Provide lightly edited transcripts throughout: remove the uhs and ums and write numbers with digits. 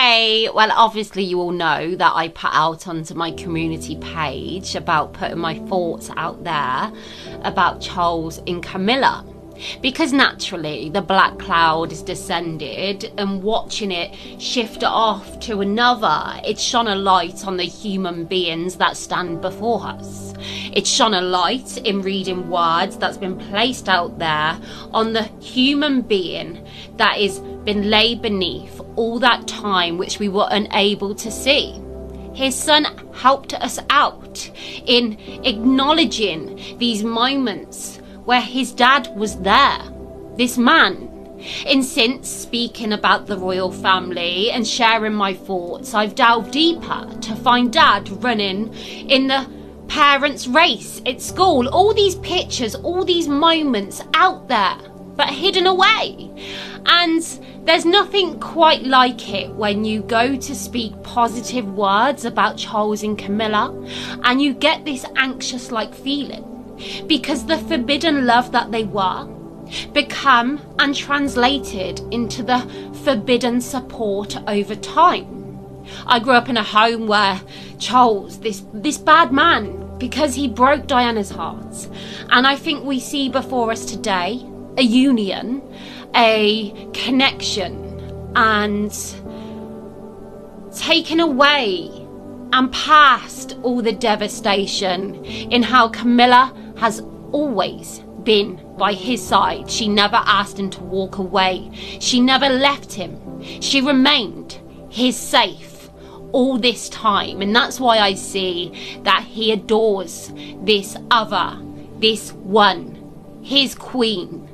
Well, obviously you all know that I put out onto my community page about putting my thoughts out there about Charles and Camilla. Because naturally the black cloud is descended, and watching it shift off to another, it shone a light on the human beings that stand before us. It shone a light in reading words that's been placed out there on the human being that is been laid beneath all that time, which we were unable to see. His son helped us out in acknowledging these moments where his dad was there, this man. And since speaking about the royal family and sharing my thoughts, I've delved deeper to find dad running in the parents' race at school. All these pictures, all these moments out there, but hidden away. And there's nothing quite like it when you go to speak positive words about Charles and Camilla and you get this anxious-like feeling. Because the forbidden love that they were become and translated into the forbidden support over time. I grew up in a home where Charles, this bad man, because he broke Diana's heart. And I think we see before us today a union, a connection, and taken away and past all the devastation in how Camilla has always been by his side. She never asked him to walk away. She never left him. She remained his safe all this time. And that's why I see that he adores this other, this one, his queen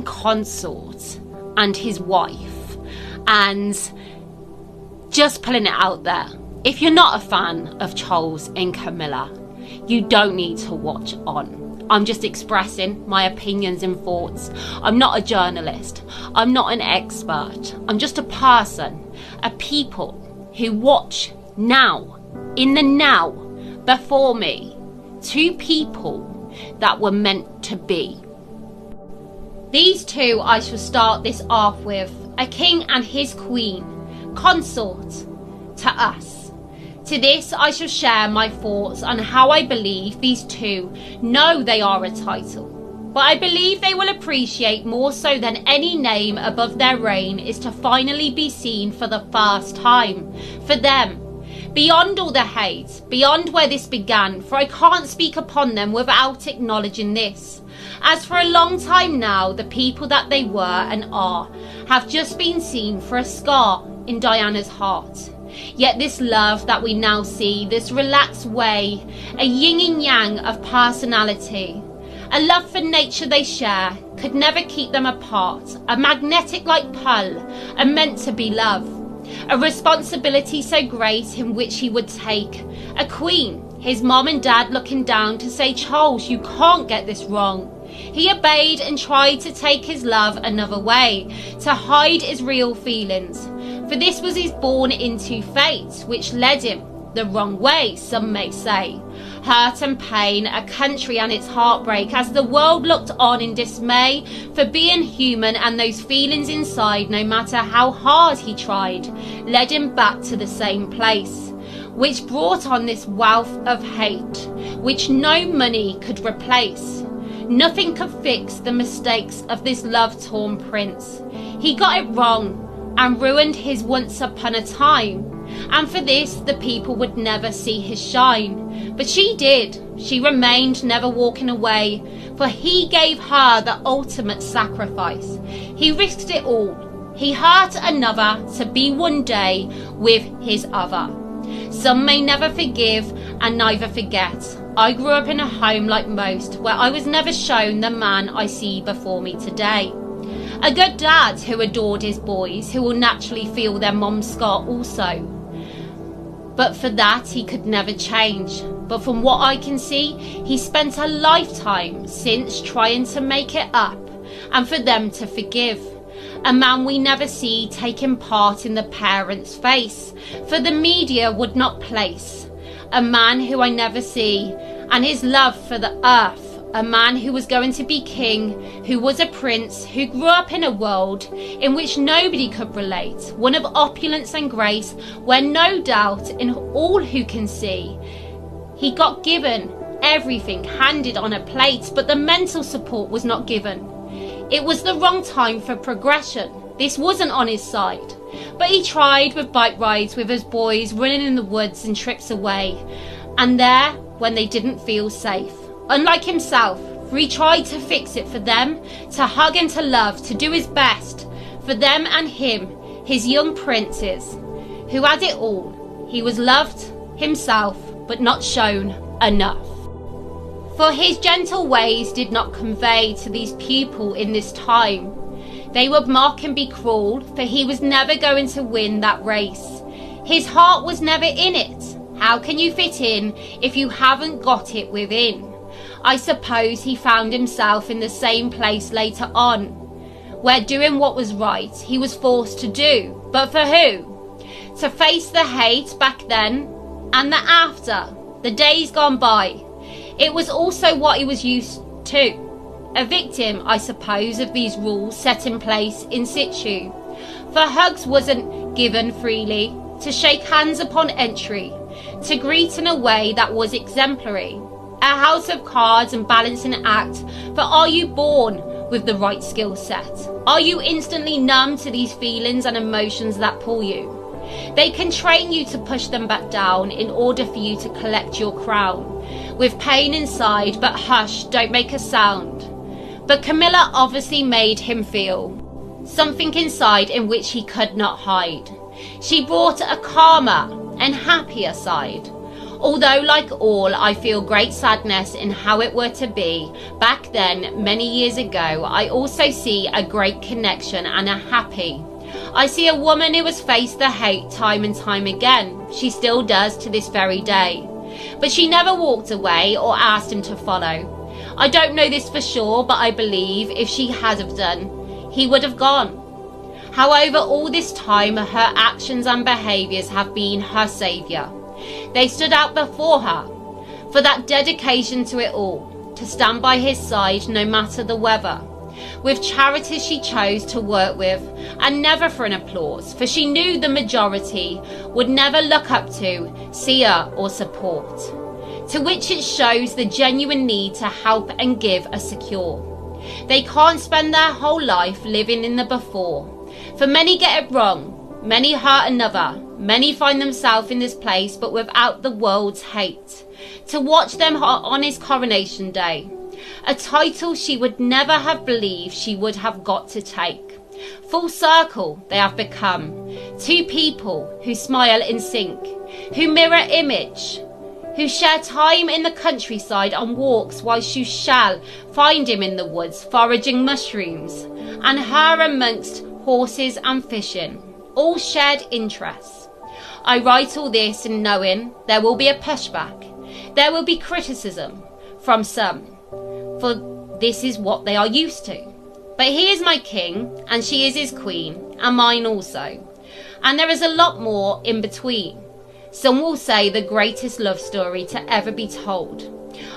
consort and his wife. And just pulling it out there, if you're not a fan of Charles and Camilla, you don't need to watch on. I'm just expressing my opinions and thoughts. I'm not a journalist. I'm not an expert. I'm just a person, a people who watch now, in the now, before me, two people that were meant to be. These two I shall start this off with, a king and his queen, consort to us. To this I shall share my thoughts on how I believe these two know they are a title, but I believe they will appreciate more so than any name above their reign is to finally be seen for the first time, for them, beyond all the hate, beyond where this began, for I can't speak upon them without acknowledging this. As for a long time now, the people that they were and are have just been seen for a scar in Diana's heart. Yet this love that we now see, this relaxed way, a yin and yang of personality, a love for nature they share, could never keep them apart, a magnetic like pull, a meant to be love, a responsibility so great in which he would take, a queen, his mom and dad looking down to say, Charles, you can't get this wrong. He obeyed and tried to take his love another way, to hide his real feelings. For this was his born into fate, which led him the wrong way, some may say. Hurt and pain, a country and its heartbreak, as the world looked on in dismay, for being human and those feelings inside, no matter how hard he tried, led him back to the same place, which brought on this wealth of hate, which no money could replace. Nothing could fix the mistakes of this love-torn prince. He got it wrong and ruined his once upon a time, and for this the people would never see his shine. But she did. She remained, never walking away, for he gave her the ultimate sacrifice. He risked it all. He hurt another to be one day with his other. Some may never forgive and neither forget. I grew up in a home like most, where I was never shown the man I see before me today. A good dad who adored his boys, who will naturally feel their mom's scar also. But for that he could never change. But from what I can see, he spent a lifetime since trying to make it up and for them to forgive. A man we never see taking part in the parents' face, for the media would not place. A man who I never see, and his love for the earth a man who was going to be king, who was a prince, who grew up in a world in which nobody could relate, one of opulence and grace, where no doubt in all who can see, he got given everything handed on a plate, but the mental support was not given. It was the wrong time for progression. This wasn't on his side. But he tried with bike rides with his boys, running in the woods and trips away. And there, when they didn't feel safe. Unlike himself, for he tried to fix it for them, to hug and to love, to do his best. For them and him, his young princes, who had it all. He was loved himself, but not shown enough. For his gentle ways did not convey to these people in this time. They would mock and be cruel, for he was never going to win that race. His heart was never in it. How can you fit in if you haven't got it within? I suppose he found himself in the same place later on, where doing what was right he was forced to do. But for who? To face the hate back then and the after, the days gone by. It was also what he was used to. A victim, I suppose, of these rules set in place in situ. For hugs wasn't given freely, to shake hands upon entry, to greet in a way that was exemplary. A house of cards and balancing act, for are you born with the right skill set? Are you instantly numb to these feelings and emotions that pull you? They can train you to push them back down in order for you to collect your crown. With pain inside, but hush, don't make a sound. But Camilla obviously made him feel something inside in which he could not hide. She brought a calmer and happier side. Although like all, I feel great sadness in how it were to be back then, many years ago, I also see a great connection and a happy. I see a woman who has faced the hate time and time again. She still does to this very day. But she never walked away or asked him to follow. I don't know this for sure, but I believe if she had have done, he would have gone. However, all this time, her actions and behaviours have been her saviour. They stood out before her for that dedication to it all, to stand by his side no matter the weather. With charities she chose to work with, and never for an applause, for she knew the majority would never look up to, see her or support. To which it shows the genuine need to help and give are secure. They can't spend their whole life living in the before. For many get it wrong, many hurt another, many find themselves in this place but without the world's hate. To watch them on his coronation day, a title she would never have believed she would have got to take. Full circle they have become, two people who smile in sync, who mirror image, who share time in the countryside on walks whilst you shall find him in the woods foraging mushrooms, and her amongst horses and fishing, all shared interests. I write all this in knowing there will be a pushback, there will be criticism from some, for this is what they are used to. But he is my king, and she is his queen, and mine also. And there is a lot more in between. Some will say the greatest love story to ever be told.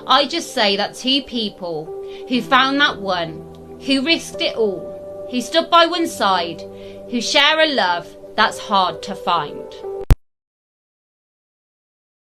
I just say that two people who found that one, who risked it all, who stood by one side, who share a love that's hard to find.